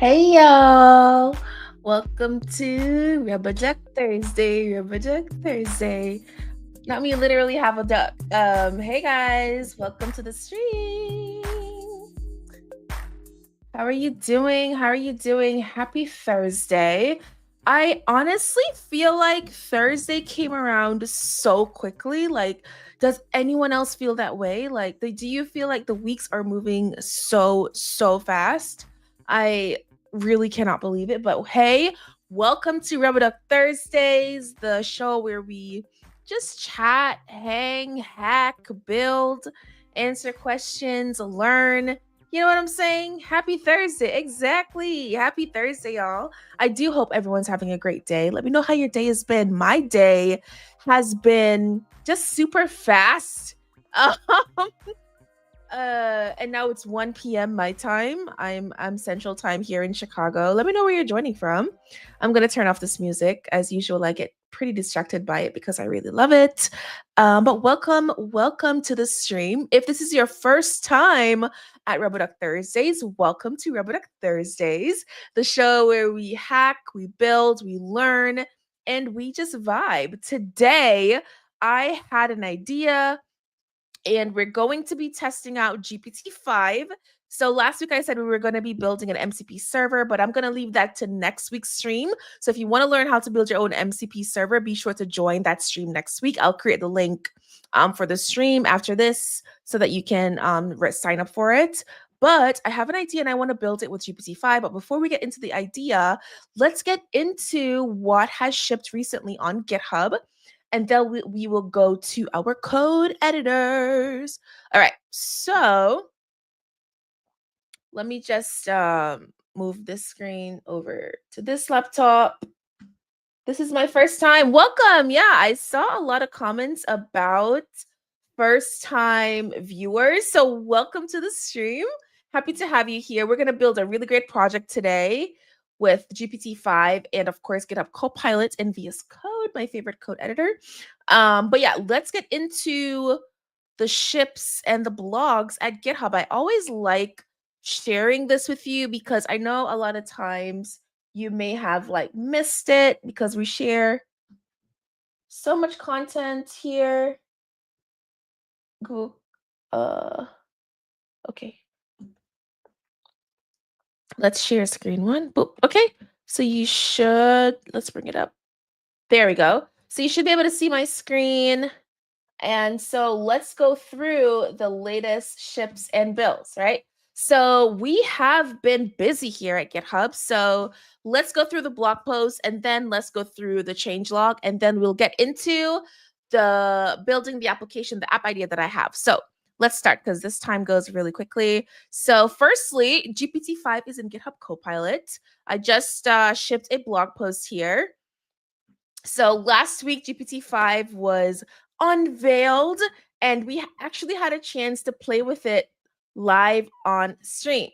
Hey y'all! Welcome to Rubber Duck Thursday. Rubber Duck Thursday. Not me literally have a duck. Hey guys, welcome to the stream. How are you doing? How are you doing? Happy Thursday. I honestly feel like Thursday came around so quickly. Like, does anyone else feel that way? Like, do you feel like the weeks are moving so fast? I really cannot believe it. But hey, welcome to Rubber Duck Thursdays, the show where we just chat, hang, hack, build, answer questions, learn. You know what I'm saying? Happy Thursday. Exactly. Happy Thursday, y'all. I do hope everyone's having a great day. Let me know how your day has been. My day has been just super fast. Um, and now it's 1 p.m. my time. I'm Central Time here in Chicago. Let me know where you're joining from. I'm gonna turn off this music. As usual, I get pretty distracted by it because I really love it. But welcome to the stream. If this is your first time at Rubber Duck Thursdays, welcome to Rubber Duck Thursdays, the show where we hack, we build, we learn, and we just vibe. Today, I had an idea and we're going to be testing out GPT-5. So last week I said we were going to be building an MCP server, but I'm going to leave that to next week's stream. So if you want to learn how to build your own MCP server, be sure to join that stream next week. I'll create the link for the stream after this so that you can sign up for it. But I have an idea and I want to build it with GPT-5. But before we get into the idea, let's get into what has shipped recently on GitHub, and then we will go to our code editors. All right, so let me just move this screen over to this laptop. This is my first time. Welcome. Yeah, I saw a lot of comments about first time viewers. So, welcome to the stream. Happy to have you here. We're going to build a really great project today with GPT-5 and, of course, GitHub Copilot and VS Code, my favorite code editor. But yeah, let's get into the ships and the blogs at GitHub. I always like sharing this with you because I know a lot of times you may have like missed it because we share so much content here. Google, okay. Let's share screen one. Boop. Okay. So you should, let's bring it up. There we go. So you should be able to see my screen. And so let's go through the latest ships and builds, right? So we have been busy here at GitHub. So let's go through the blog post and then let's go through the changelog and then we'll get into the building the application, the app idea that I have. So let's start because this time goes really quickly. So firstly, GPT-5 is in GitHub Copilot. I just shipped a blog post here. So last week, GPT-5 was unveiled, and we actually had a chance to play with it live on stream.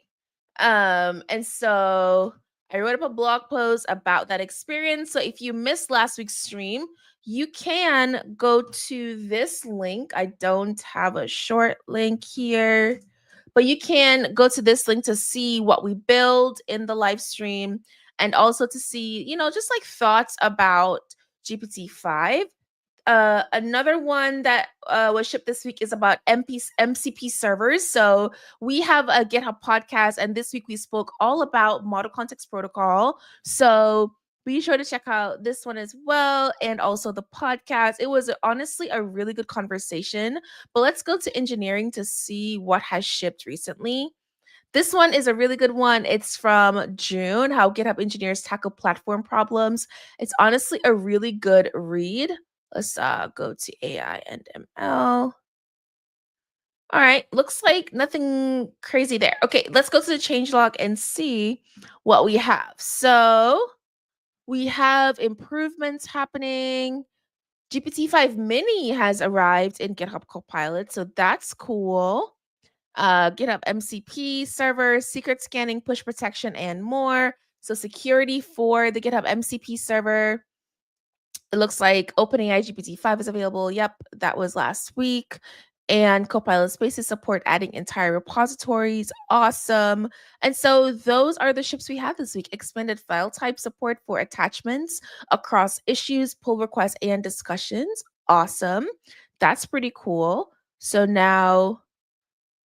And so I wrote up a blog post about that experience. So if you missed last week's stream, you can go to this link. I don't have a short link here, but you can go to this link to see what we build in the live stream and also to see, just like thoughts about GPT-5. Another one that was shipped this week is about MCP servers. So we have a GitHub podcast, and this week we spoke all about Model Context Protocol. So be sure to check out this one as well, and also the podcast. It was honestly a really good conversation. But let's go to engineering to see what has shipped recently. This one is a really good one. It's from June, How GitHub Engineers Tackle Platform Problems. It's honestly a really good read. Let's go to AI and ML. All right, looks like nothing crazy there. Okay, let's go to the changelog and see what we have. So we have improvements happening. GPT-5 Mini has arrived in GitHub Copilot, so that's cool. GitHub MCP server, secret scanning, push protection, and more. So security for the GitHub MCP server. It looks like OpenAI GPT-5 is available. Yep, that was last week. And Copilot Spaces support adding entire repositories. Awesome. And so those are the ships we have this week. Expanded file type support for attachments across issues, pull requests, and discussions. Awesome. That's pretty cool. So now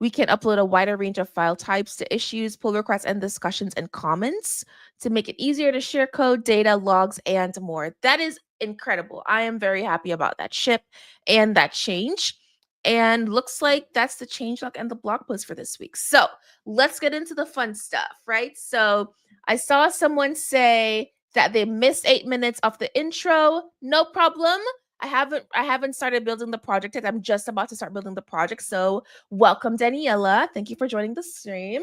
we can upload a wider range of file types to issues, pull requests, and discussions and comments to make it easier to share code, data, logs, and more. That is incredible. I am very happy about that ship and that change. And looks like that's the changelog and the blog post for this week. So let's get into the fun stuff, right? So I saw someone say that they missed 8 minutes of the intro. No problem. I haven't started building the project yet. I'm just about to start building the project. So welcome, Daniela. Thank you for joining the stream.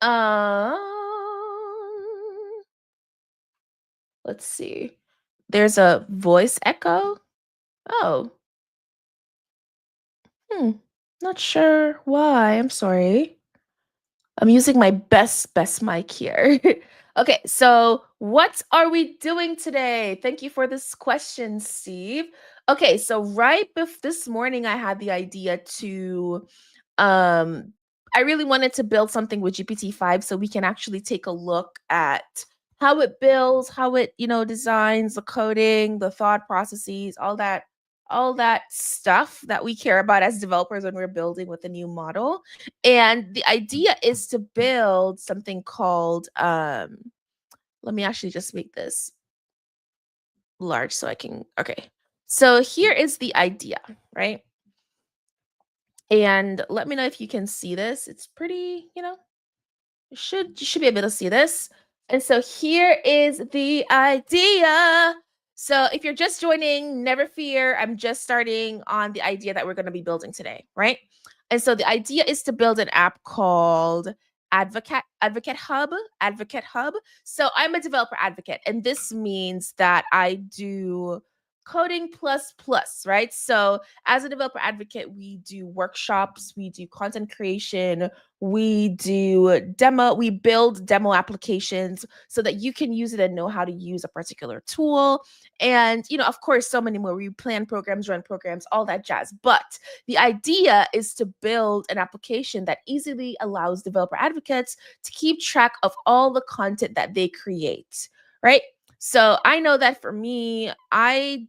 Um, let's see. There's a voice echo. Oh. Not sure why. I'm sorry. I'm using my best mic here. Okay, so what are we doing today? Thank you for this question, Steve. Okay, so this morning I had the idea to I really wanted to build something with GPT-5 so we can actually take a look at how it builds, how it, designs the coding, the thought processes, all that stuff that we care about as developers when we're building with a new model. And the idea is to build something called let me actually just make this large so I can okay. So here is the idea, right? And let me know if you can see this. It's pretty, you should be able to see this. And so here is the idea. So if you're just joining, never fear. I'm just starting on the idea that we're going to be building today, right? And so the idea is to build an app called Advocate Hub. So I'm a developer advocate, and this means that I do coding plus, right? So as a developer advocate, we do workshops, we do content creation, we build demo applications so that you can use it and know how to use a particular tool. And, of course, so many more. We plan programs, run programs, all that jazz. But the idea is to build an application that easily allows developer advocates to keep track of all the content that they create, right? So I know that for me, I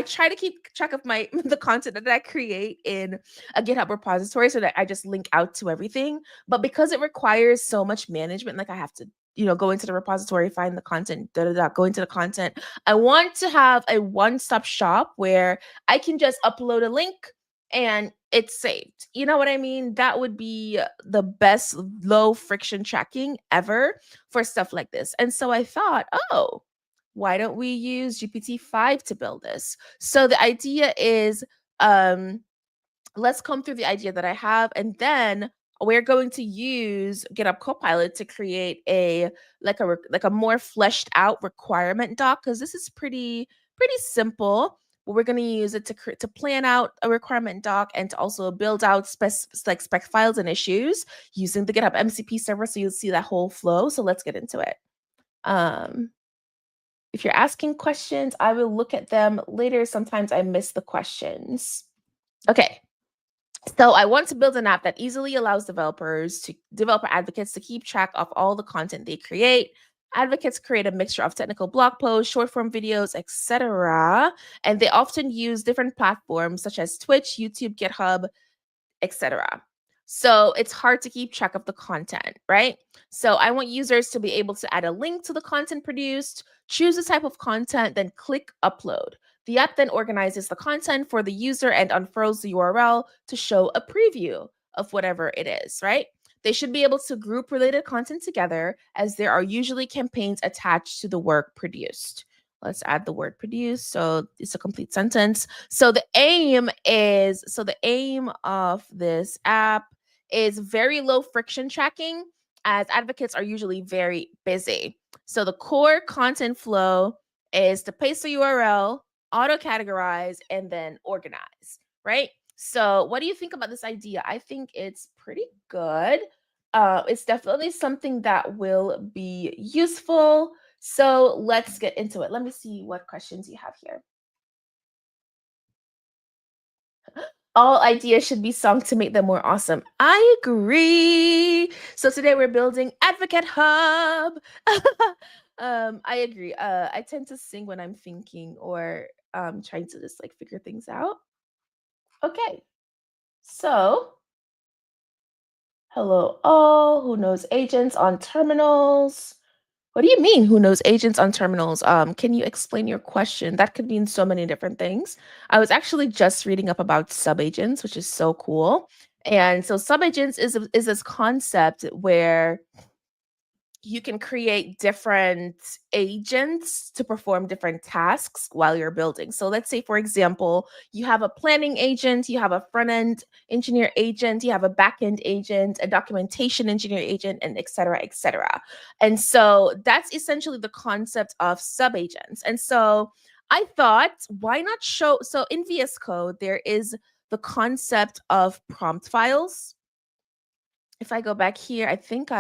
try to keep track of my the content that I create in a GitHub repository so that I just link out to everything. But because it requires so much management, like I have to, go into the repository, find the content, go into the content. I want to have a one-stop shop where I can just upload a link and it's saved. You know what I mean? That would be the best low friction tracking ever for stuff like this. And so I thought, oh, why don't we use GPT-5 to build this? So the idea is, let's come through the idea that I have, and then we're going to use GitHub Copilot to create a more fleshed out requirement doc, because this is pretty simple. But we're going to use it to plan out a requirement doc and to also build out spec files and issues using the GitHub MCP server. So you'll see that whole flow. So let's get into it. If you're asking questions, I will look at them later. Sometimes I miss the questions. Okay. So I want to build an app that easily allows developer advocates to keep track of all the content they create. Advocates create a mixture of technical blog posts, short form videos, etc. And they often use different platforms such as Twitch, YouTube, GitHub, etc. So it's hard to keep track of the content, right? So I want users to be able to add a link to the content produced, choose the type of content, then click upload. The app then organizes the content for the user and unfurls the URL to show a preview of whatever it is, right? They should be able to group related content together as there are usually campaigns attached to the work produced. Let's add the word produce so it's a complete sentence. So the aim of this app is very low friction tracking, as advocates are usually very busy. So the core content flow is to paste the URL, auto categorize, and then organize, right? So what do you think about this idea? I think it's pretty good. It's definitely something that will be useful. So let's get into it. Let me see what questions you have here. All ideas should be sung to make them more awesome. I agree. So today we're building Advocate Hub. I agree. I tend to sing when I'm thinking or trying to just like figure things out. Okay. So, hello all who knows agents on terminals. What do you mean who knows agents on terminals? Can you explain your question? That could mean so many different things. I was actually just reading up about subagents, which is so cool. And so subagents is this concept where you can create different agents to perform different tasks while you're building. So let's say, for example, you have a planning agent, you have a front end engineer agent, you have a back end agent, a documentation engineer agent, and et cetera, et cetera. And so that's essentially the concept of subagents. And so I thought, why not show? So in VS Code, there is the concept of prompt files. If I go back here, I think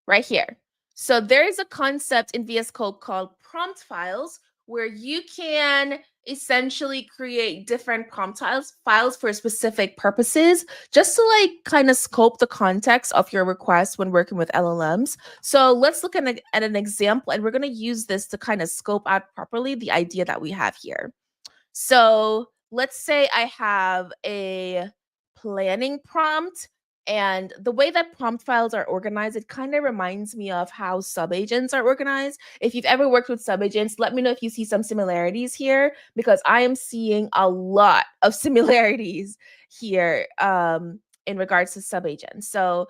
right here. So there is a concept in VS Code called prompt files where you can essentially create different prompt files for specific purposes, just to like kind of scope the context of your request when working with LLMs. So let's look at an example, and we're going to use this to kind of scope out properly the idea that we have here. So let's say I have a planning prompt, and the way that prompt files are organized, it kind of reminds me of how subagents are organized. If you've ever worked with subagents, let me know if you see some similarities here, because I am seeing a lot of similarities here in regards to subagents. So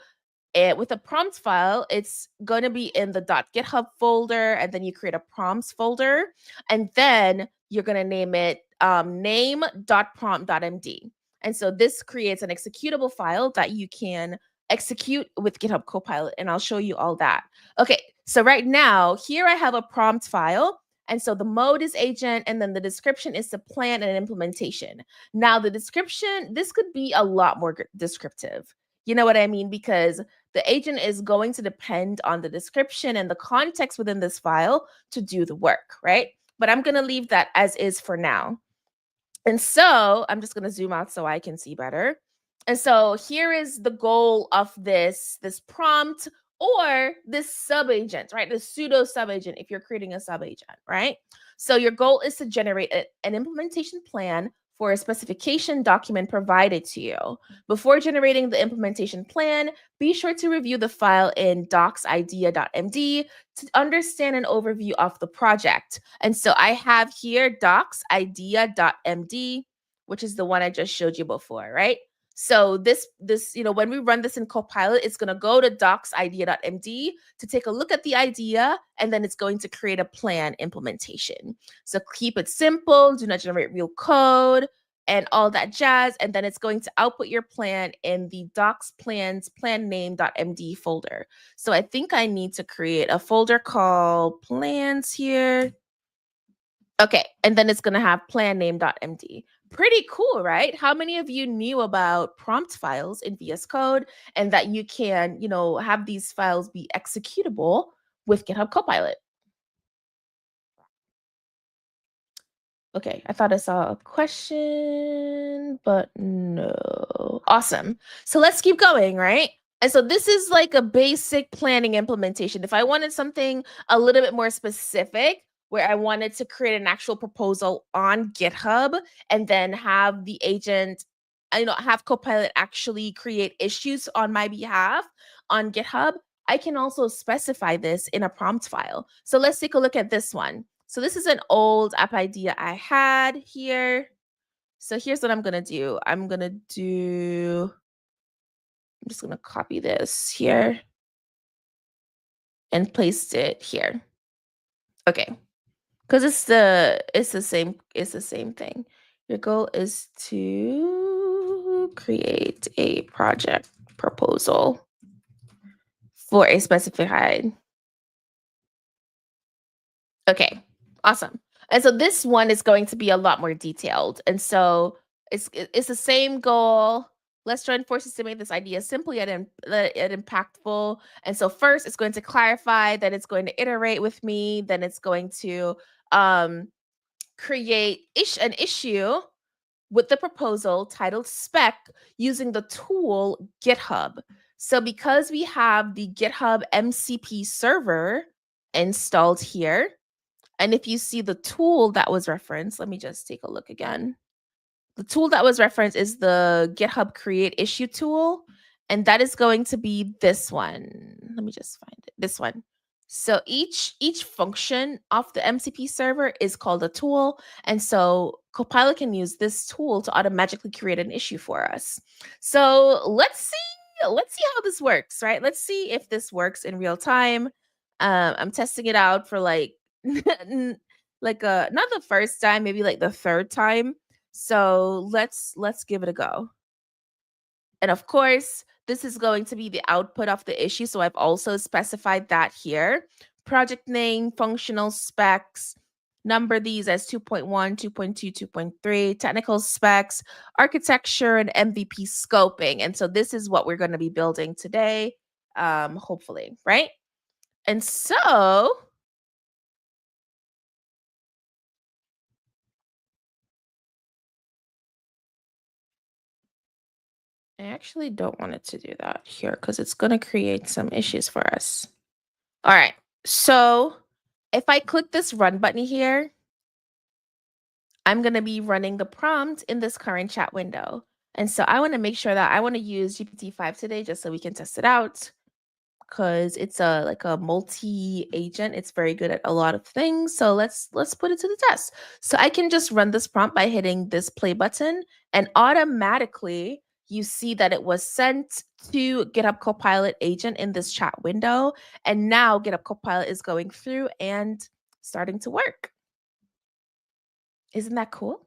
with a prompt file, it's going to be in the .github folder, and then you create a prompts folder, and then you're going to name it name.prompt.md. And so this creates an executable file that you can execute with GitHub Copilot, and I'll show you all that. Okay, so right now, here I have a prompt file, and so the mode is agent, and then the description is the plan and implementation. Now, the description, this could be a lot more descriptive. You know what I mean? Because the agent is going to depend on the description and the context within this file to do the work, right? But I'm going to leave that as is for now. And so I'm just going to zoom out so I can see better. And so here is the goal of this prompt or this subagent, right? The pseudo subagent if you're creating a subagent, right? So your goal is to generate an implementation plan for a specification document provided to you. Before generating the implementation plan, be sure to review the file in docsidea.md to understand an overview of the project. And so I have here docsidea.md, which is the one I just showed you before, right? So this, when we run this in Copilot, it's going to go to docsidea.md to take a look at the idea, and then it's going to create a plan implementation. So keep it simple, do not generate real code, and all that jazz. And then it's going to output your plan in the docs plans plan name.md folder. So I think I need to create a folder called plans here. Okay, and then it's going to have plan name.md. Pretty cool, right? How many of you knew about prompt files in VS Code and that you can, have these files be executable with GitHub Copilot? Okay, I thought I saw a question, but no. Awesome. So let's keep going, right? And so this is like a basic planning implementation. If I wanted something a little bit more specific, where I wanted to create an actual proposal on GitHub and then have the agent, have Copilot actually create issues on my behalf on GitHub, I can also specify this in a prompt file. So let's take a look at this one. So this is an old app idea I had here. So here's what I'm going to do. I'm just going to copy this here and paste it here. Okay. Because it's the same thing. Your goal is to create a project proposal for a specified. Okay, awesome. And so this one is going to be a lot more detailed. And so it's the same goal. Let's join forces to make this idea simple yet impactful. And so first, it's going to clarify, then it's going to iterate with me, then it's going to create an issue with the proposal titled spec using the tool GitHub. So because we have the GitHub MCP server installed here, and if you see the tool that was referenced, let me just take a look again. The tool that was referenced is the GitHub create issue tool, and that is going to be this one. Let me just find it. This one. So each function of the MCP server is called a tool, and so Copilot can use this tool to automatically create an issue for us. So let's see how this works, right? Let's see if this works in real time. I'm testing it out for like like not the first time, maybe like the third time. So let's give it a go. And of course, this is going to be the output of the issue. So I've also specified that here. Project name, functional specs, number these as 2.1, 2.2, 2.3, technical specs, architecture, and MVP scoping. And so this is what we're going to be building today, hopefully, right? And so I actually don't want it to do that here because it's going to create some issues for us. All right. So if I click this run button here, I'm going to be running the prompt in this current chat window. And so I want to make sure that I want to use GPT-5 today just so we can test it out because it's a like a multi-agent. It's very good at a lot of things. So let's put it to the test. So I can just run this prompt by hitting this play button, and automatically you see that it was sent to GitHub Copilot agent in this chat window. And now GitHub Copilot is going through and starting to work. Isn't that cool?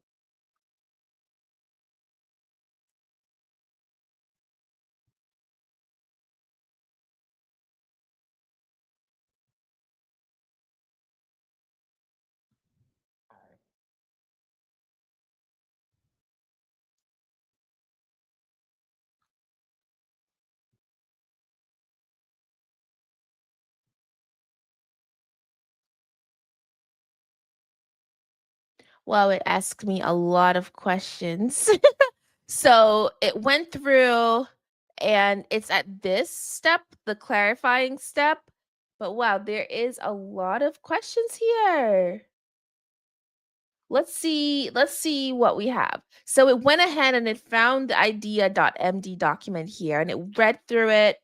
Well, it asked me a lot of questions. So it went through and it's at this step, the clarifying step. But wow, there is a lot of questions here. Let's see what we have. So it went ahead and it found the idea.md document here and it read through it.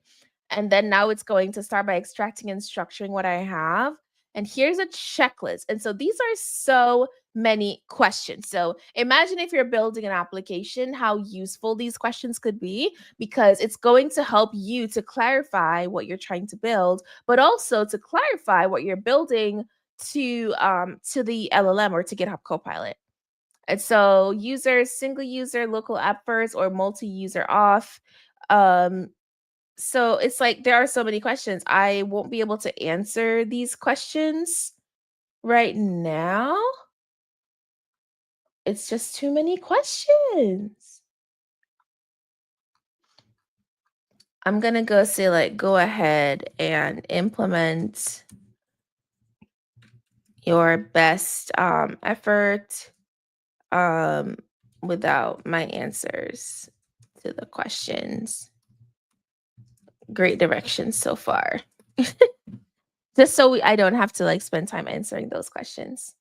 And then now it's going to start by extracting and structuring what I have. And here's a checklist. And so these are so many questions. So imagine if you're building an application, how useful these questions could be, because it's going to help you to clarify what you're trying to build, but also to clarify what you're building to the LLM or to GitHub Copilot. And so users, single user, local app first, or multi-user off. Um, so it's like there are so many questions. I won't be able to answer these questions right now. It's just too many questions. I'm gonna go say like, go ahead and implement your best effort without my answers to the questions. Great direction so far. Just so I don't have to like spend time answering those questions.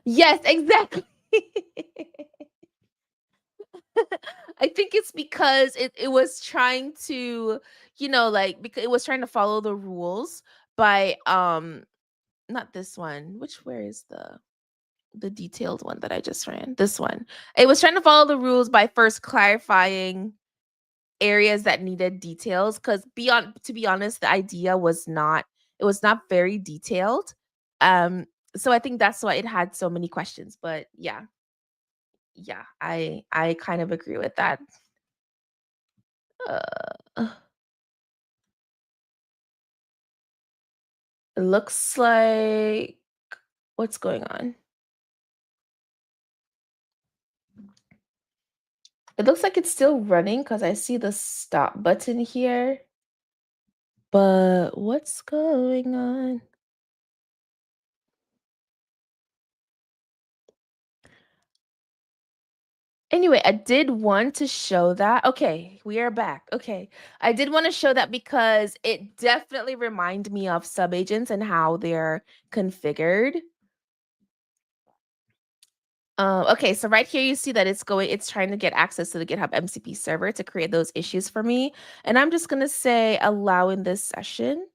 Yes, exactly. I think it's because it was trying to, like because it was trying to follow the rules by not this one. Where is the detailed one that I just ran? This one. It was trying to follow the rules by first clarifying areas that needed details because beyond to be honest the idea was not it was not very detailed, so I think that's why it had so many questions. But yeah, I kind of agree with that. uh, it looks like what's going on. It looks like it's still running because I see the stop button here, but what's going on? Anyway, I did want to show that. Okay, we are back. Okay. I did want to show that because it definitely reminded me of subagents and how they're configured. Okay, so right here you see that it's trying to get access to the GitHub MCP server to create those issues for me. And I'm just gonna say allow in this session.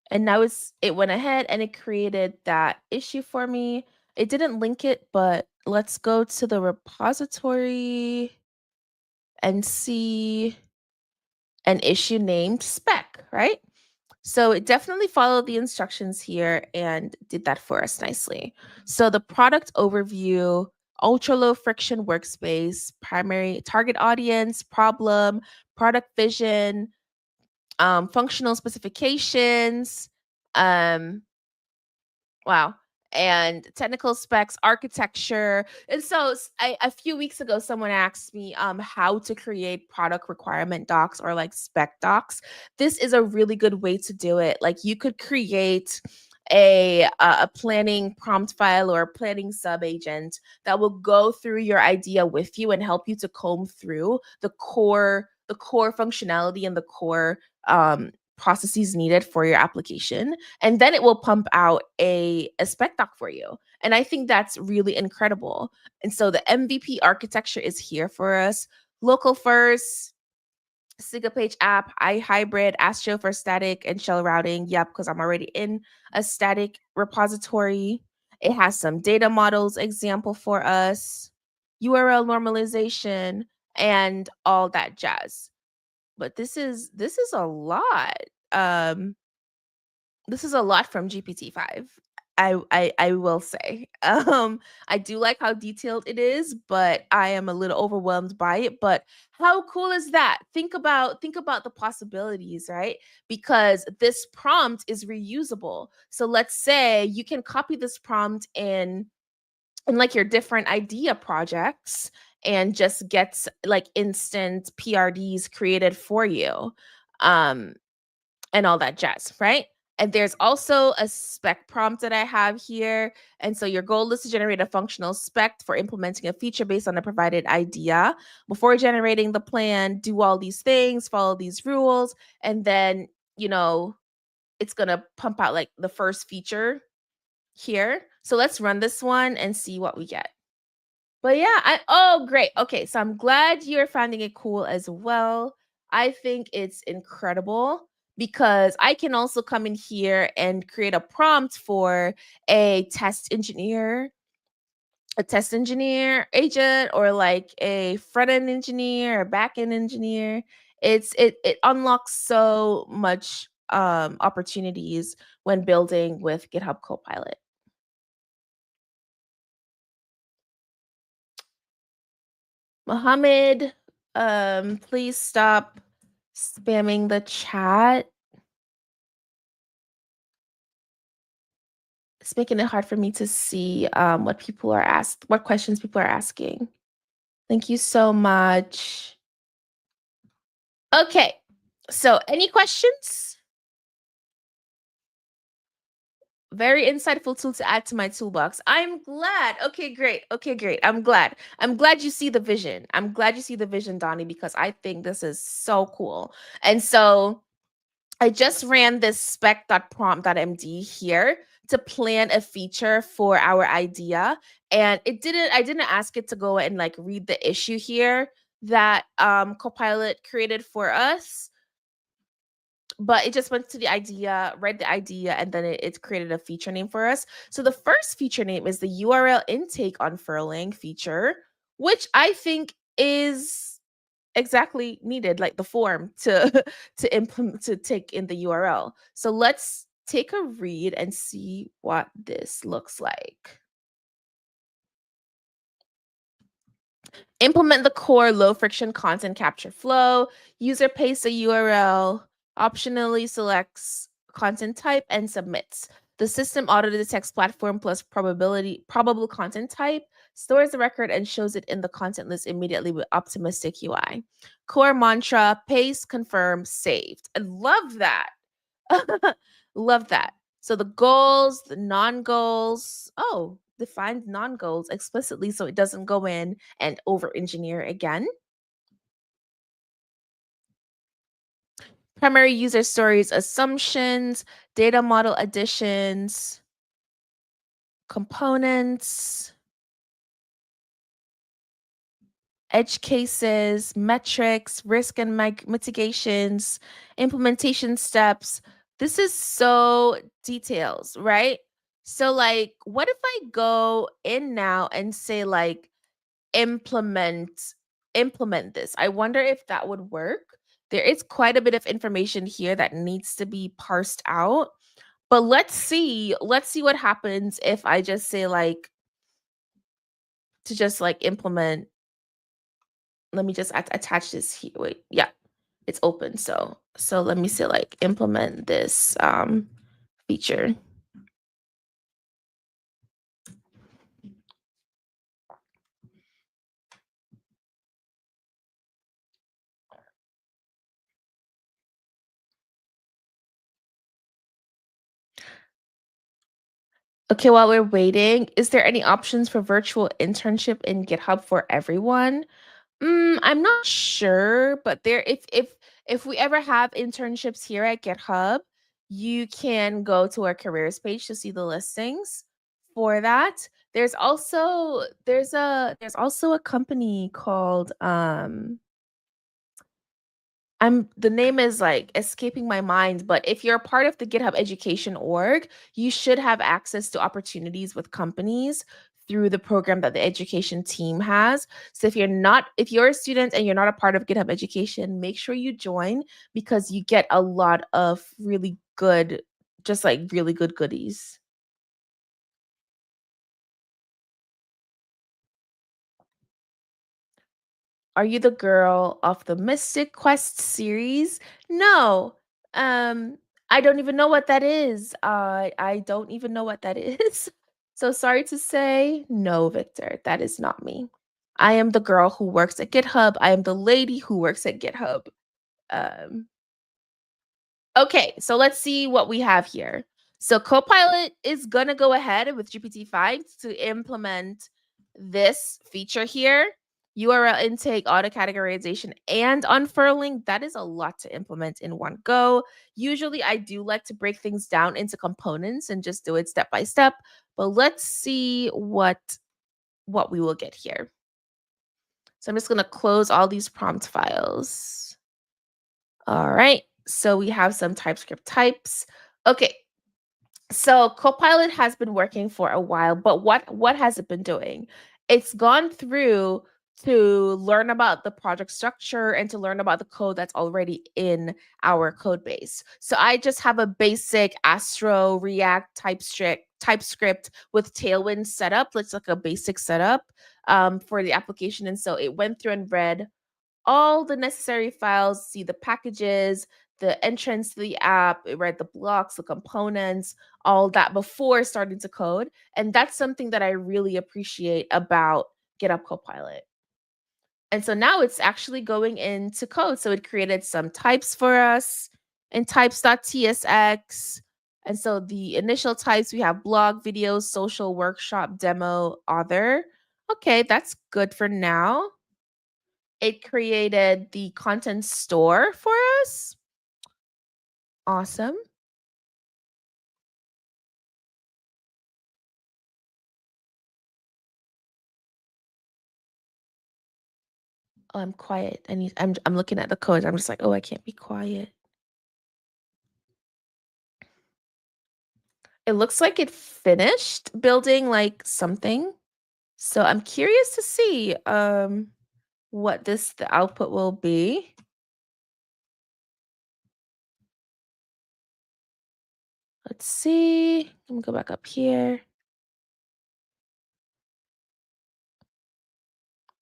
And now it went ahead and it created that issue for me. It didn't link it, but let's go to the repository and see an issue named spec, right? So it definitely followed the instructions here and did that for us nicely. So the product overview, ultra low friction workspace, primary target audience, problem, product vision, functional specifications, um, wow. And technical specs, architecture. And so a few weeks ago, someone asked me how to create product requirement docs or like spec docs. This is a really good way to do it. Like you could create a planning prompt file or a planning sub agent that will go through your idea with you and help you to comb through the core functionality and the core processes needed for your application, and then it will pump out a spec doc for you. And I think that's really incredible. And so the MVP architecture is here for us. Local first, SigaPage app, iHybrid, Astro for static and shell routing. Yep, because I'm already in a static repository. It has some data models example for us, URL normalization, and all that jazz. But this is a lot. Um, this is a lot from GPT-5. I will say. I do like how detailed it is, but I am a little overwhelmed by it. But how cool is that? Think about the possibilities, right? Because this prompt is reusable. So let's say you can copy this prompt in like your different idea projects and just get like instant PRDs created for you. Um, and all that jazz, right? And there's also a spec prompt that I have here. And so your goal is to generate a functional spec for implementing a feature based on a provided idea. Before generating the plan, do all these things, follow these rules, and then, it's going to pump out like the first feature here. So let's run this one and see what we get. But yeah, oh great. Okay, so I'm glad you're finding it cool as well. I think it's incredible because I can also come in here and create a prompt for a test engineer agent, or like a front end engineer or back end engineer. It unlocks so much opportunities when building with GitHub Copilot. Mohammed, please stop spamming the chat. It's making it hard for me to see what questions people are asking. Thank you so much. Okay, so any questions? Very insightful tool to add to my toolbox. I'm glad. Okay, great. Okay, great. I'm glad. I'm glad you see the vision. I'm glad you see the vision, Donnie, because I think this is so cool. And so I just ran this spec.prompt.md here to plan a feature for our idea. And I didn't ask it to go and like read the issue here that Copilot created for us, but it just went to the idea, read the idea, and then it created a feature name for us. So the first feature name is the URL intake unfurling feature, which I think is exactly needed, like the form to to implement, to take in the URL. So let's take a read and see what this looks like. Implement the core low friction content capture flow. User pastes a URL, optionally selects content type and submits. The system auto detects platform plus probable content type, stores the record and shows it in the content list immediately with optimistic UI. Core mantra, paste, confirm, saved. I love that. Love that. So the goals, the non-goals. Oh, defined non-goals explicitly so it doesn't go in and over-engineer again. Primary user stories, assumptions, data model additions, components, edge cases, metrics, risk and mitigations, implementation steps. This is so details, right? So like, what if I go in now and say like, implement implement this? I wonder if that would work. There is quite a bit of information here that needs to be parsed out. But let's see what happens if I just say like to just like implement. Let me just attach this here. Wait, yeah, it's open. So let me say like implement this feature. Okay, while we're waiting, is there any options for virtual internship in GitHub for everyone? I'm not sure, but there if we ever have internships here at GitHub, you can go to our careers page to see the listings for that. There's also a company called the name is like escaping my mind, but if you're a part of the GitHub Education org, you should have access to opportunities with companies through the program that the education team has. So if you're a student and you're not a part of GitHub Education, make sure you join because you get a lot of really good, just like really good goodies. Are you the girl of the Mystic Quest series? No. Um, I don't even know what that is. I don't even know what that is. So sorry to say, no, Victor, that is not me. I am the girl who works at GitHub. I am the lady who works at GitHub. Um, Okay, so let's see what we have here. So Copilot is gonna go ahead with GPT-5 to implement this feature here. URL intake, auto categorization, and unfurling. That is a lot to implement in one go. Usually I do like to break things down into components and just do it step by step, but let's see what we will get here. So I'm just gonna close all these prompt files. All right, so we have some TypeScript types. Okay, so Copilot has been working for a while, but what has it been doing? It's gone through to learn about the project structure and to learn about the code that's already in our code base. So I just have a basic Astro React TypeScript with Tailwind setup. It's like a basic setup for the application. And so it went through and read all the necessary files, see the packages, the entrance to the app, it read the blocks, the components, all that before starting to code. And that's something that I really appreciate about GitHub Copilot. And so now it's actually going into code. So it created some types for us in types.tsx. And so the initial types, we have blog, videos, social, workshop, demo, other. Okay, that's good for now. It created the content store for us. Awesome. Oh, I'm quiet. I'm looking at the code. I'm just like, oh, I can't be quiet. It looks like it finished building like something. So I'm curious to see what the output will be. Let's see. Let me go back up here.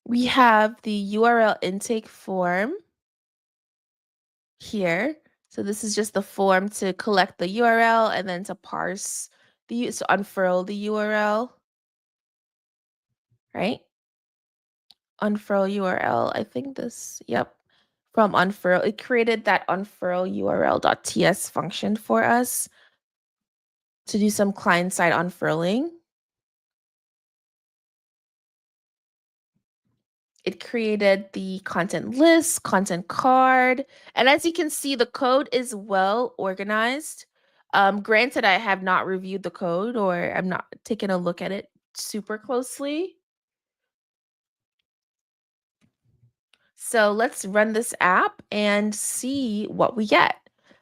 We have the URL intake form here. So this is just the form to collect the URL and then to parse so unfurl the URL, right? Unfurl URL. I think yep. From unfurl, it created that unfurl URL.ts function for us to do some client side unfurling. It created the content list, content card, and as you can see, the code is well organized. Granted, I have not reviewed the code or I'm not taking a look at it super closely. So let's run this app and see what we get.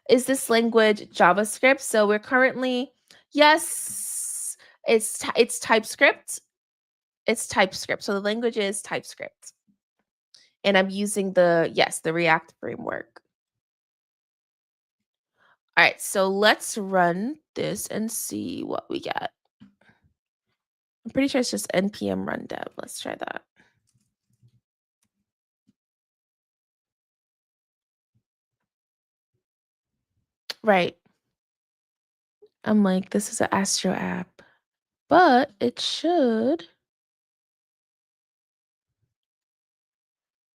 Is this language JavaScript? So we're currently, yes, it's TypeScript. It's TypeScript. So the language is TypeScript. And I'm using the React framework. All right, so let's run this and see what we get. I'm pretty sure it's just npm run dev. Let's try that. Right. I'm like, this is an Astro app, but it should.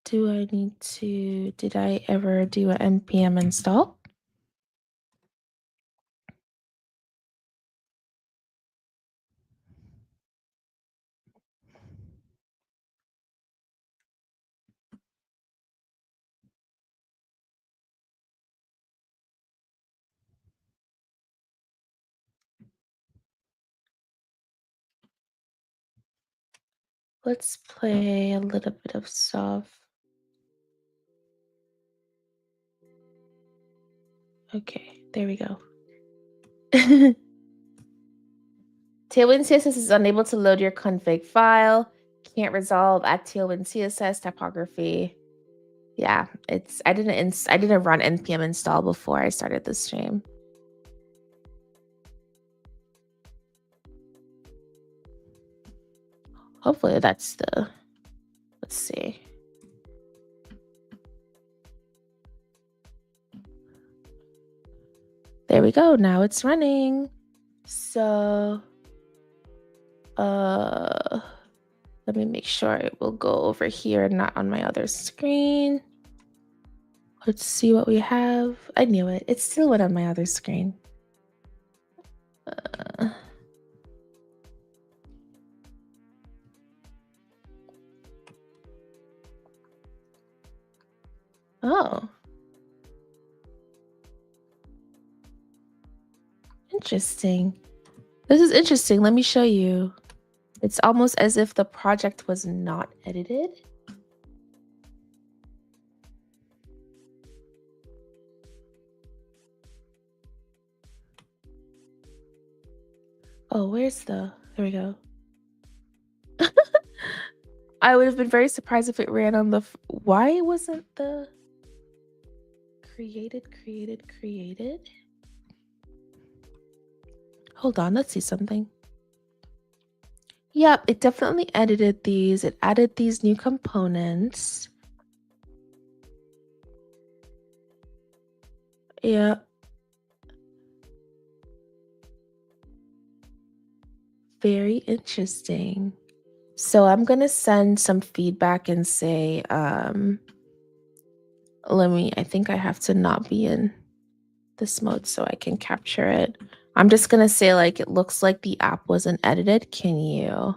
Did I ever do an npm install? Let's play a little bit of stuff. Okay, there we go. Tailwind CSS is unable to load your config file. Can't resolve at Tailwind CSS typography. Yeah, I didn't run npm install before I started the stream. Hopefully that's let's see. There we go. Now it's running. So let me make sure it will go over here and not on my other screen. Let's see what we have. I knew it. It still went on my other screen. Oh. Interesting. This is interesting. Let me show you. It's almost as if the project was not edited. Oh, there we go. I would have been very surprised if it ran on why wasn't the created? Hold on, let's see something. Yep, it definitely edited these. It added these new components. Yeah. Very interesting. So I'm going to send some feedback and say, I think I have to not be in this mode so I can capture it. I'm just going to say, like, it looks like the app wasn't edited. Can you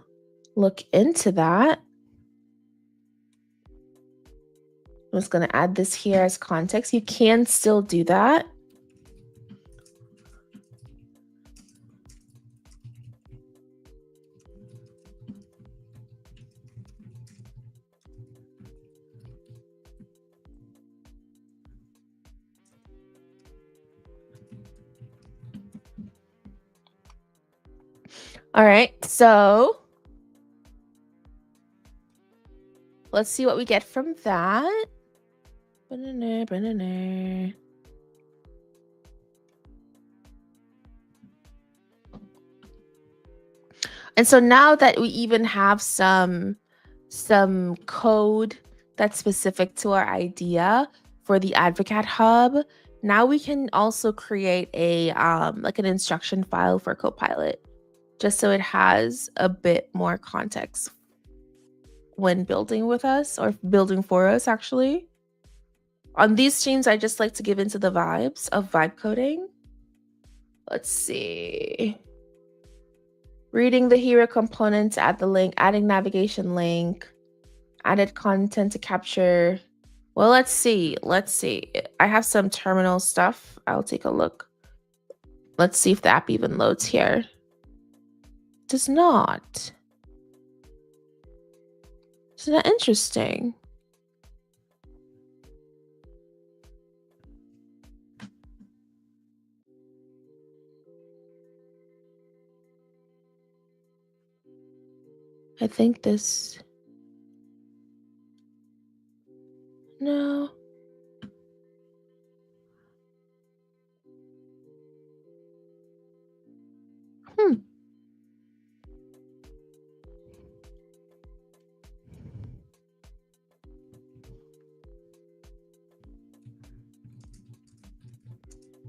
look into that? I'm just going to add this here as context. You can still do that. All right, so let's see what we get from that. And so now that we even have some code that's specific to our idea for the Advocat Hub, now we can also create a like an instruction file for Copilot, just so it has a bit more context when building with us or building for us, actually. On these streams, I just like to give into the vibes of vibe coding. Let's see. Reading the hero components, add the link, adding navigation link, Added content to capture. Well, let's see. Let's see. I have some terminal stuff. I'll take a look. Let's see if the app even loads here. It does not. Isn't that interesting? I think this. No. Hmm.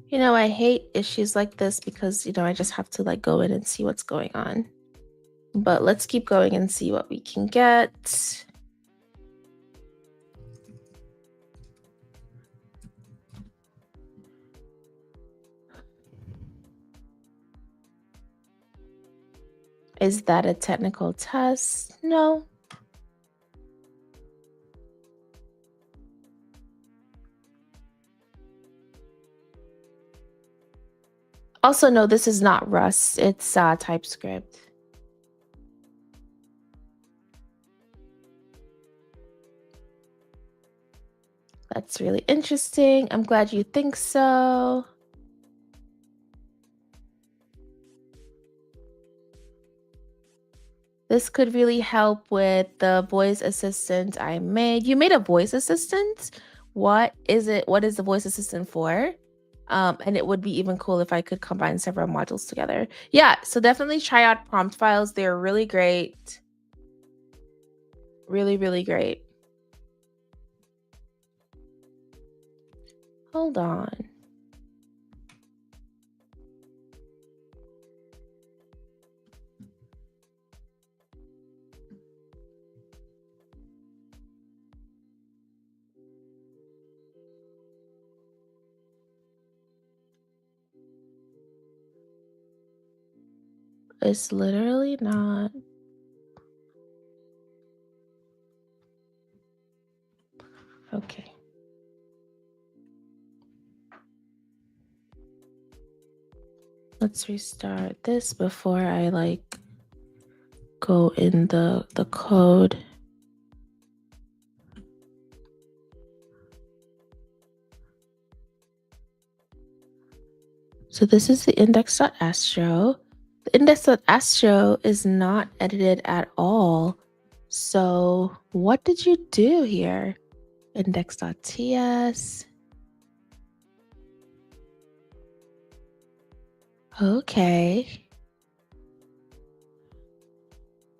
You know, I hate issues like this because, I just have to like go in and see what's going on. But let's keep going and see what we can get. Is that a technical test? No. Also, no, this is not Rust. It's TypeScript. That's really interesting. I'm glad you think so. This could really help with the voice assistant I made. You made a voice assistant? What is it? What is the voice assistant for? And it would be even cool if I could combine several modules together. Yeah, so definitely try out prompt files. They're really great. Really, really great. Hold on. It's literally not. Okay. Let's restart this before I like go in the code. So this is the index.astro. The index.astro is not edited at all. So what did you do here? Index.ts. Okay.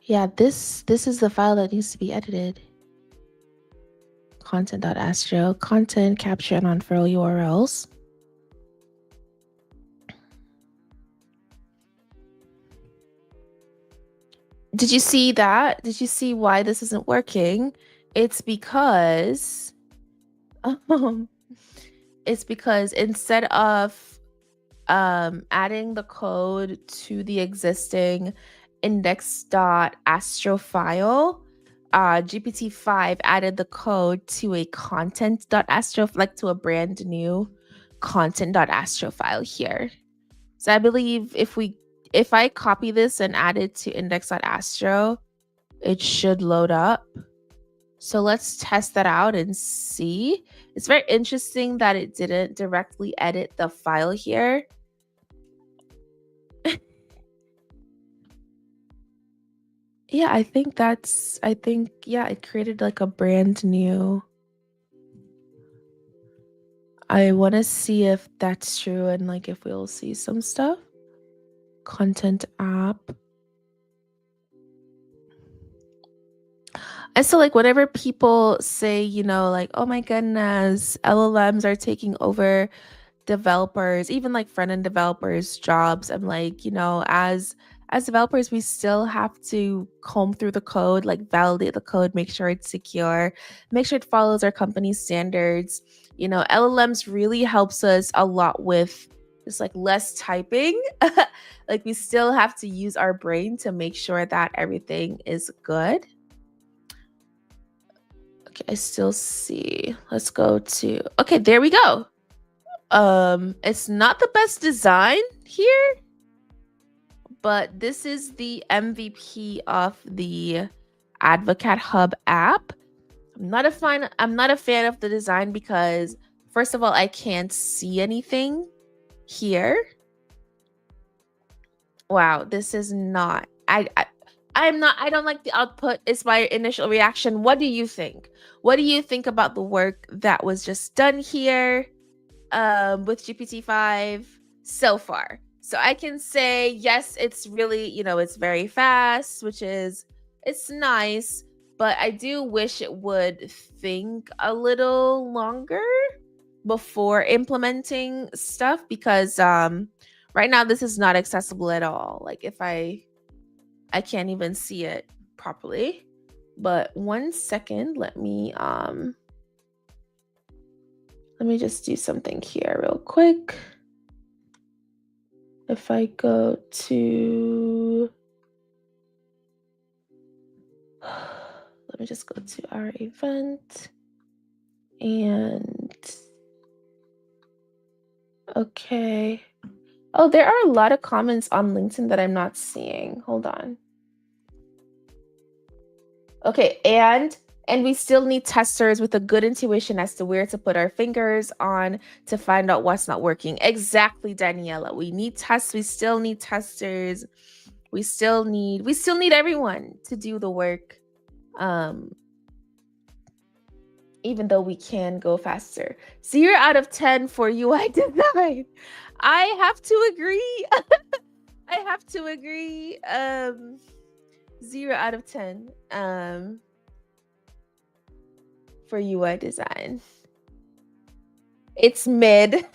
Yeah, this is the file that needs to be edited. Content.astro, content capture and unfurl URLs. Did you see that? Did you see why this isn't working? It's because instead of adding the code to the existing index.astro file, GPT-5 added the code to a content.astro, like to a brand new content.astro file here. So I believe if I copy this and add it to index.astro, it should load up. So let's test that out and see. It's very interesting that it didn't directly edit the file here. Yeah, I think it created like a brand new. I want to see if that's true and like if we'll see some stuff. Content app. And so like whenever people say, like, oh my goodness, LLMs are taking over developers, even like front-end developers jobs, I'm like, as developers, we still have to comb through the code, like validate the code, make sure it's secure, make sure it follows our company standards. LLMs really helps us a lot with just like less typing. Like we still have to use our brain to make sure that everything is good. Okay, I still see. Let's go to, okay, there we go. It's not the best design here, but this is the MVP of the Advocat Hub app. I'm not a fan of the design because first of all, I can't see anything here. Wow, this is not. I don't like the output. It's my initial reaction. What do you think? What do you think about the work that was just done here with GPT-5 so far? So I can say yes, it's really, it's very fast, which is it's nice, but I do wish it would think a little longer before implementing stuff because right now this is not accessible at all. Like if I can't even see it properly. But 1 second, let me just do something here real quick. If I go to let me just go to our event and okay. Oh, there are a lot of comments on LinkedIn that I'm not seeing. Hold on. Okay, and we still need testers with a good intuition as to where to put our fingers on to find out what's not working. Exactly, Daniela. We need tests. We still need testers. We still need everyone to do the work. Even though we can go faster. 0 out of 10 for UI design. I have to agree. I have to agree. 0 out of 10 for UI design. It's mid.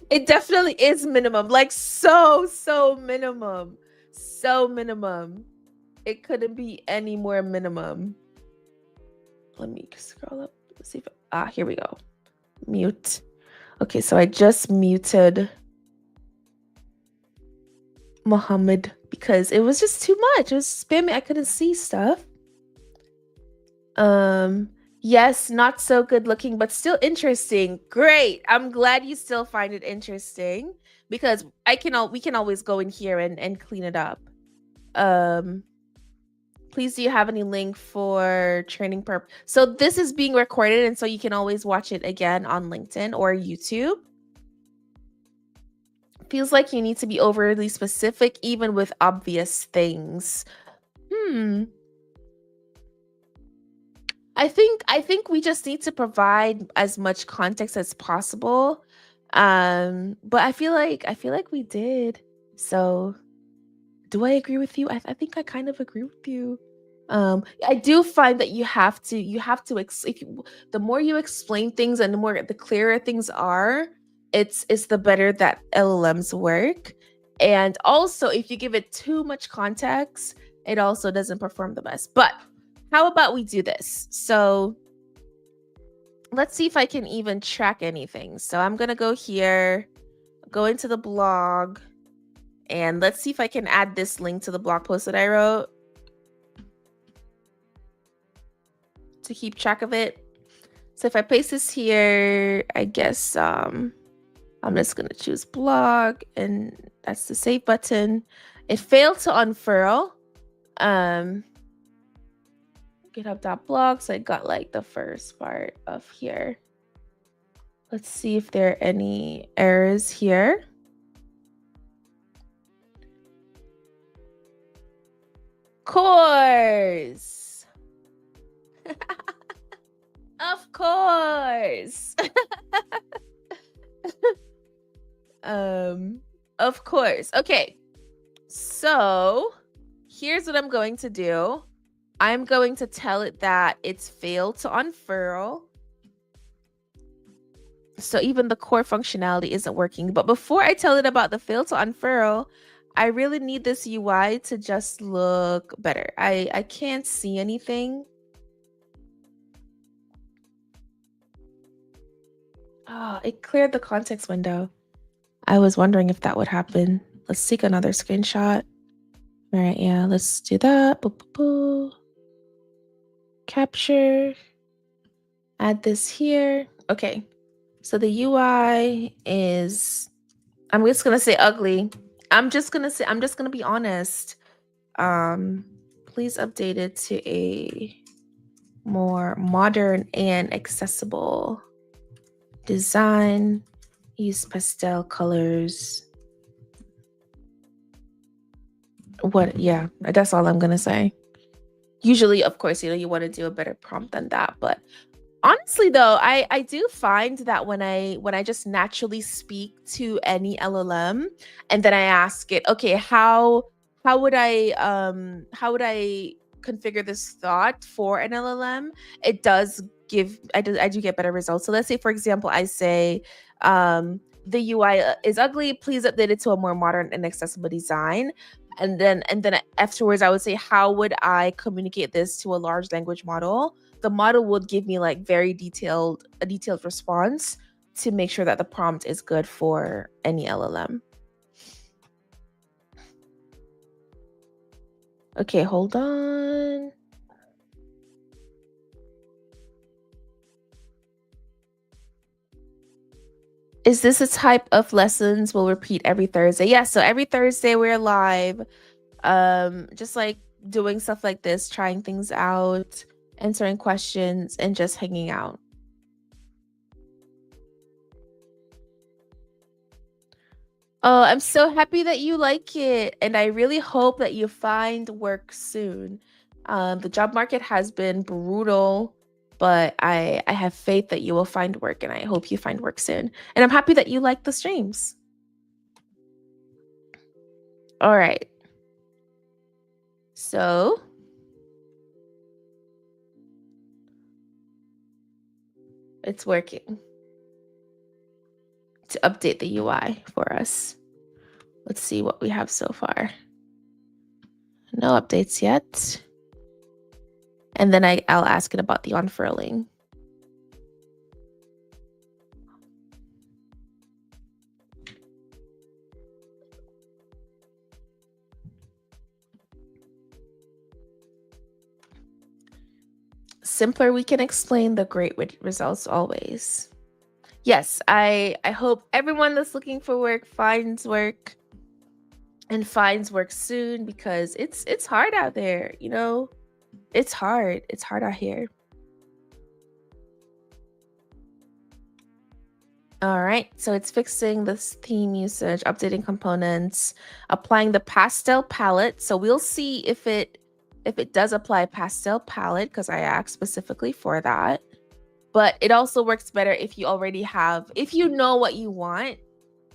It definitely is minimum. Like so minimum. So minimum. It couldn't be any more minimum. Let me scroll up. Let's see if here we go. Mute. Okay, so I just muted Mohammed because it was just too much. It was spamming. I couldn't see stuff. Yes, not so good looking, but still interesting. Great. I'm glad you still find it interesting because we can always go in here and clean it up. Please, do you have any link for training purpose? So this is being recorded, and so you can always watch it again on LinkedIn or YouTube. Feels like you need to be overly specific, even with obvious things. I think we just need to provide as much context as possible. But I feel like we did. So do I agree with you? I think I kind of agree with you. I do find that you have to the more you explain things and the clearer things are, it's the better that LLMs work. And also if you give it too much context, it also doesn't perform the best. But how about we do this? So let's see if I can even track anything. So I'm gonna go here, go into the blog, and let's see if I can add this link to the blog post that I wrote to keep track of it. So if I paste this here, I guess I'm just gonna choose blog, and that's the save button. It failed to unfurl. GitHub.blog, so I got like the first part of here. Let's see if there are any errors here. Course. Of course. Of course. Okay. So here's what I'm going to do. I'm going to tell it that it's failed to unfurl. So even the core functionality isn't working. But before I tell it about the fail to unfurl, I really need this UI to just look better. I can't see anything. Oh, it cleared the context window. I was wondering if that would happen. Let's take another screenshot. All right, yeah, let's do that. Boo, boo, boo. capture, add this here. Okay. So the UI is, I'm just gonna say ugly. I'm just gonna be honest. Please update it to a more modern and accessible design. Use pastel colors. What? Yeah, that's all I'm gonna say. Usually, of course, you want to do a better prompt than that, but honestly though, I do find that when I just naturally speak to any LLM and then I ask it, okay, how would I configure this thought for an LLM, it does give, I do get better results. So let's say, for example, I say, the UI is ugly, please update it to a more modern and accessible design. And then afterwards I would say, how would I communicate this to a large language model? The model would give me like a detailed response to make sure that the prompt is good for any LLM. Okay, hold on. Is this a type of lessons we'll repeat every Thursday? Yeah, so every Thursday we're live. Just like doing stuff like this, trying things out, answering questions, and just hanging out. Oh, I'm so happy that you like it, and I really hope that you find work soon. The job market has been brutal, but I have faith that you will find work, and I hope you find work soon. And I'm happy that you like the streams. All right. So it's working to update the UI for us. Let's see what we have so far. No updates yet. And then I'll ask it about the unfurling. Simpler we can explain, the great results always. Yes, I hope everyone that's looking for work finds work and finds work soon, because it's hard out there, you know? It's hard out here. All right, so it's fixing this theme usage, updating components, applying the pastel palette. So we'll see if it does apply pastel palette, because I asked specifically for that. But it also works better if you already have, if you know what you want,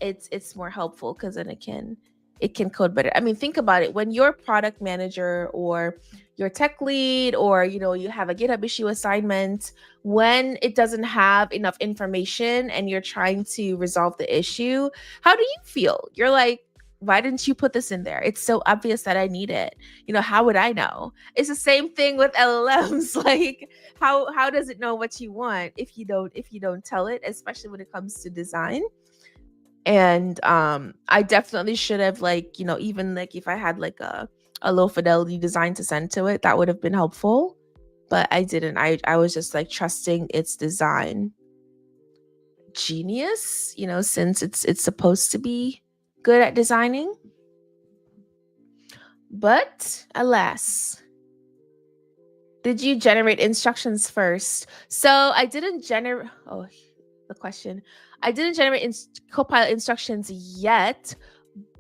it's more helpful, because then it can code better. I mean, think about it. When you're product manager or your tech lead, or you have a GitHub issue assignment, when it doesn't have enough information and you're trying to resolve the issue, how do you feel? You're like, why didn't you put this in there? It's so obvious that I need it. How would I know? It's the same thing with LLMs. Like, how does it know what you want if you don't tell it, especially when it comes to design? And I definitely should have, like, even like if I had like a low fidelity design to send to it, that would have been helpful, but I didn't. I was just like trusting its design genius, since it's supposed to be good at designing. But alas, did you generate instructions first? So I didn't generate. Oh, the question. I didn't generate Copilot instructions yet,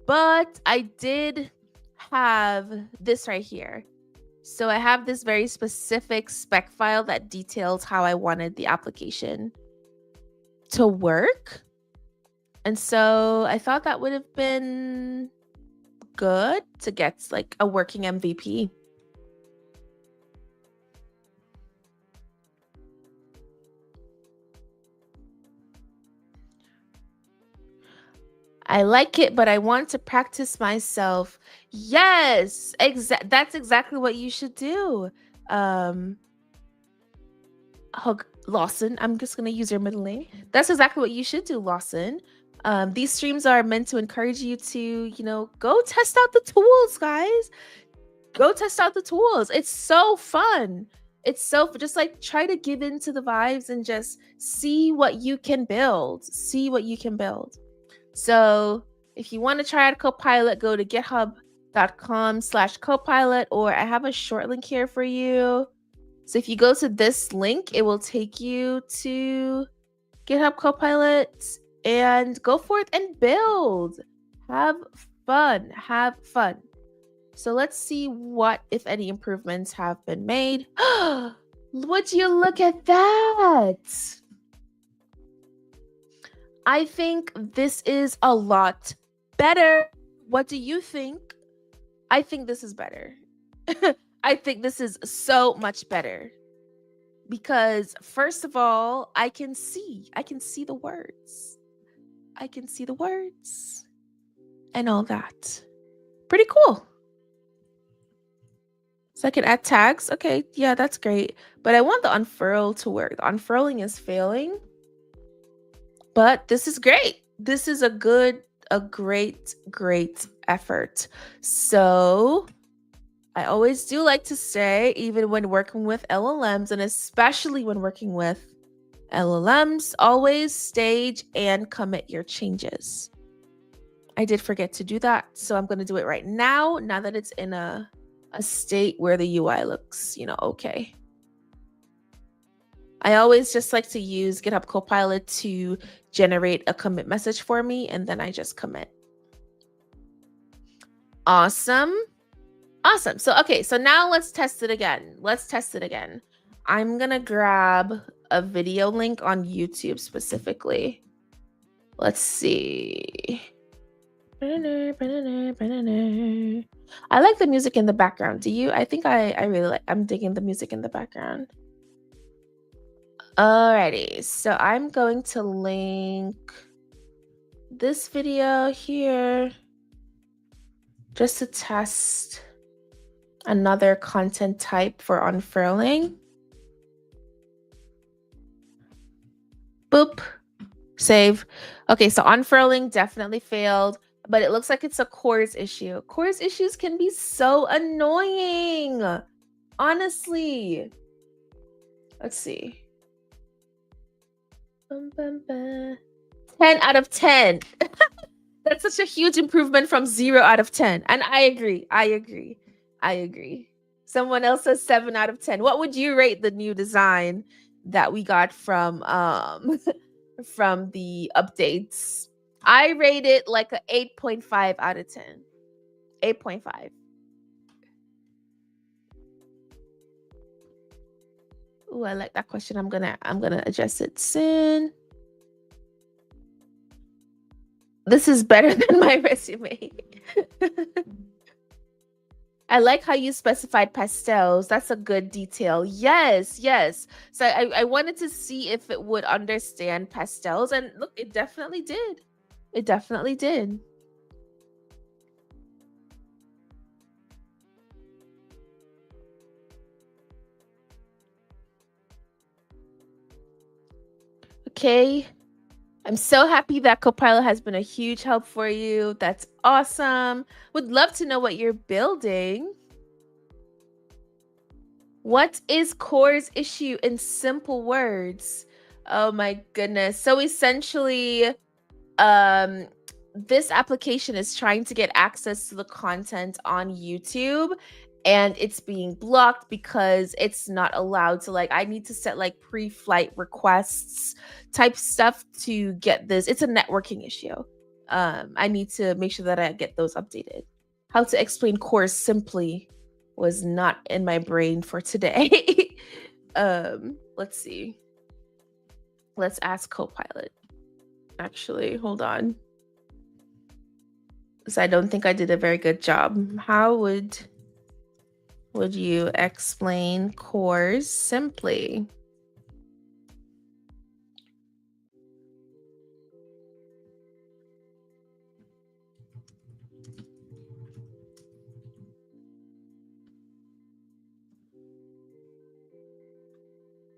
but I did have this right here. So I have this very specific spec file that details how I wanted the application to work. And so I thought that would have been good to get like a working MVP. I like it, but I want to practice myself. Yes, that's exactly what you should do. Lawson, I'm just going to use your middle name. That's exactly what you should do, Lawson. These streams are meant to encourage you to, go test out the tools, guys. Go test out the tools. It's so fun. It's so just like try to give into the vibes and just see what you can build. See what you can build. So if you want to try out Copilot, go to github.com/copilot, or I have a short link here for you. So if you go to this link, it will take you to GitHub Copilot and go forth and build. Have fun. Have fun. So let's see what, if any, improvements have been made. Would you look at that? I think this is a lot better. What do you think? I think this is better. I think this is so much better. Because first of all, I can see the words. I can see the words and all that. Pretty cool. So I can add tags. Okay, yeah, that's great. But I want the unfurl to work. The unfurling is failing. But this is great. This is a great effort. So I always do like to say, even when working with LLMs, and especially when working with LLMs, always stage and commit your changes. I did forget to do that, so I'm going to do it right now that it's in a state where the UI looks, okay. I always just like to use GitHub Copilot to generate a commit message for me, and then I just commit. Awesome. Awesome. So, okay, so now let's test it again. I'm going to grab a video link on YouTube specifically. Let's see. I like the music in the background. Do you? I think I really like, I'm digging the music in the background. Alrighty, so I'm going to link this video here just to test another content type for unfurling. Boop. Save. Okay, so unfurling definitely failed, but it looks like it's a CORS issue. CORS issues can be so annoying. Honestly. Let's see. 10 out of 10. That's such a huge improvement from 0 out of 10. And I agree. Someone else says 7 out of 10. What would you rate the new design that we got from from the updates? I rate it like a 8.5 out of 10. 8.5. Ooh, I like that question. I'm gonna adjust it soon. This is better than my resume. I like how you specified pastels. That's a good detail. Yes. So I wanted to see if it would understand pastels, and look, it definitely did. Okay. I'm so happy that Copilot has been a huge help for you. That's awesome. Would love to know what you're building. What is CORS issue in simple words? Oh my goodness. So essentially, this application is trying to get access to the content on YouTube, and it's being blocked because it's not allowed to, like, I need to set like pre-flight requests type stuff to get this. It's a networking issue. I need to make sure that I get those updated. How to explain CORS simply was not in my brain for today. Let's see. Let's ask Copilot. Actually, hold on. Because I don't think I did a very good job. How would you explain CORS simply?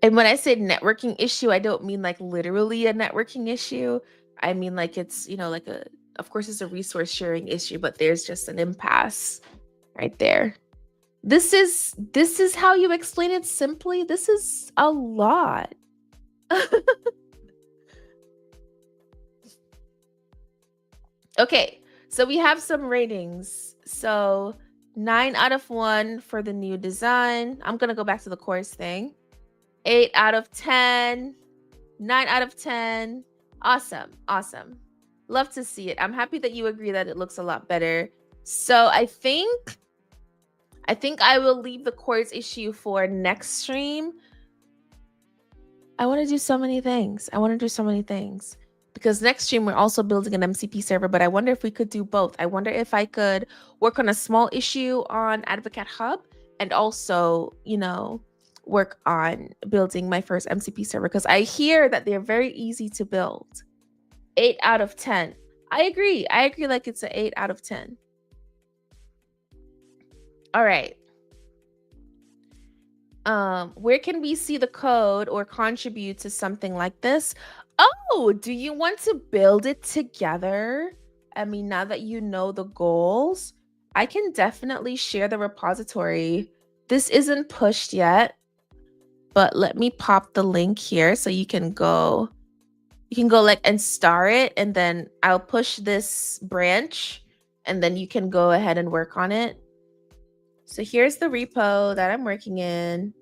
And when I say networking issue, I don't mean like literally a networking issue. I mean like it's, like of course it's a resource sharing issue, but there's just an impasse right there. This is how you explain it simply. This is a lot. Okay, so we have some ratings. So 9 out of 1 for the new design. I'm gonna go back to the course thing. 8 out of 10. 9 out of 10. Awesome. Awesome. Love to see it. I'm happy that you agree that it looks a lot better. So I think I will leave the course issue for next stream. I want to do so many things. Because next stream we're also building an MCP server, but I wonder if we could do both. I wonder if I could work on a small issue on Advocat Hub and also, work on building my first MCP server, because I hear that they're very easy to build. 8 out of 10. I agree. Like it's an 8 out of 10. All right. Where can we see the code or contribute to something like this? Oh, do you want to build it together? I mean, now that you know the goals, I can definitely share the repository. This isn't pushed yet, but let me pop the link here so you can go like and star it, and then I'll push this branch and then you can go ahead and work on it. So here's the repo that I'm working in.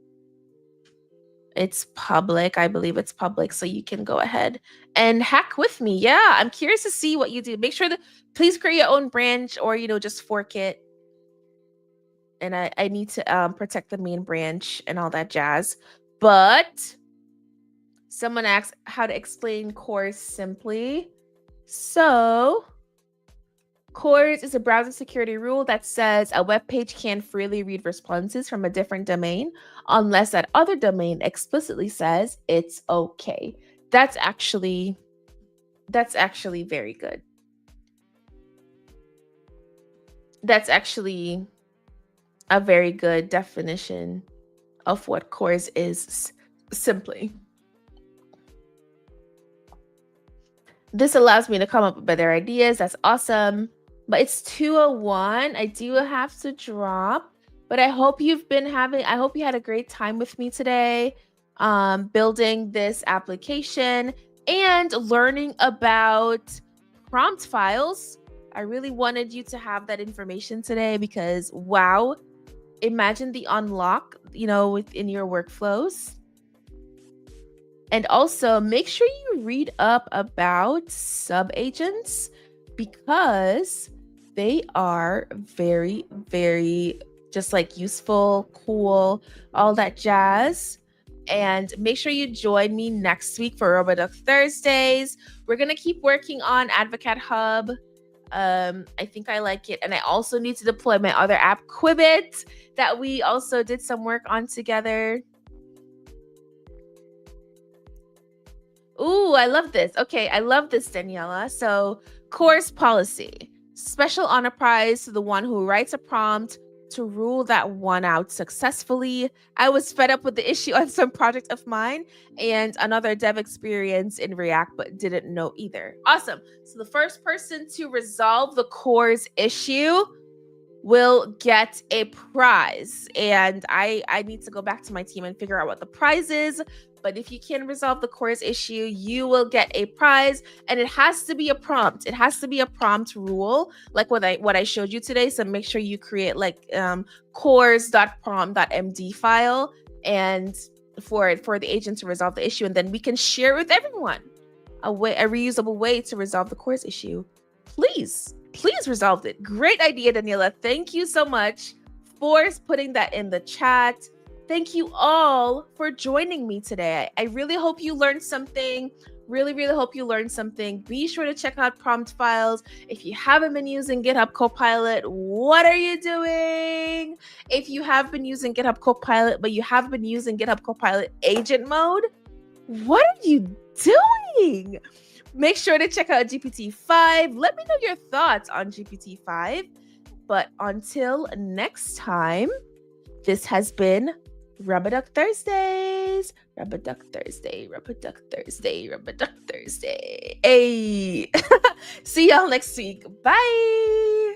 It's public. I believe it's public, so you can go ahead and hack with me. Yeah, I'm curious to see what you do. Make sure that please create your own branch or, just fork it. And I need to protect the main branch and all that jazz. But someone asked how to explain CORS simply. So CORS is a browser security rule that says a web page can freely read responses from a different domain unless that other domain explicitly says it's okay. That's actually very good. That's actually a very good definition of what CORS is simply. This allows me to come up with better ideas. That's awesome. But it's 2:01. I do have to drop. But I hope you had a great time with me today, building this application and learning about prompt files. I really wanted you to have that information today because, wow, imagine the unlock, within your workflows. And also make sure you read up about subagents because they are very, very just like useful, cool, all that jazz. And make sure you join me next week for Roboduck Thursdays. We're going to keep working on Advocat Hub. I think I like it. And I also need to deploy my other app, Quibbit, that we also did some work on together. Ooh, I love this. Okay, I love this, Daniela. So, course policy. Special honor prize to the one who writes a prompt to rule that one out successfully. I was fed up with the issue on some project of mine and another dev experience in React, but didn't know either. Awesome. So the first person to resolve the CORS issue will get a prize. And I need to go back to my team and figure out what the prize is. But if you can resolve the CORS issue, you will get a prize, and it has to be a prompt. It has to be a prompt rule, like what I showed you today. So make sure you create like cors.prompt.md file, and for the agent to resolve the issue, and then we can share with everyone a reusable way to resolve the CORS issue. Please resolve it. Great idea, Daniela. Thank you so much for putting that in the chat. Thank you all for joining me today. I really hope you learned something. Really, really hope you learned something. Be sure to check out prompt files. If you haven't been using GitHub Copilot, what are you doing? If you have been using GitHub Copilot, but you haven't been using GitHub Copilot agent mode, what are you doing? Make sure to check out GPT-5. Let me know your thoughts on GPT-5. But until next time, this has been Rubberduck Thursdays. Rubberduck Thursday. Hey. See y'all next week. Bye.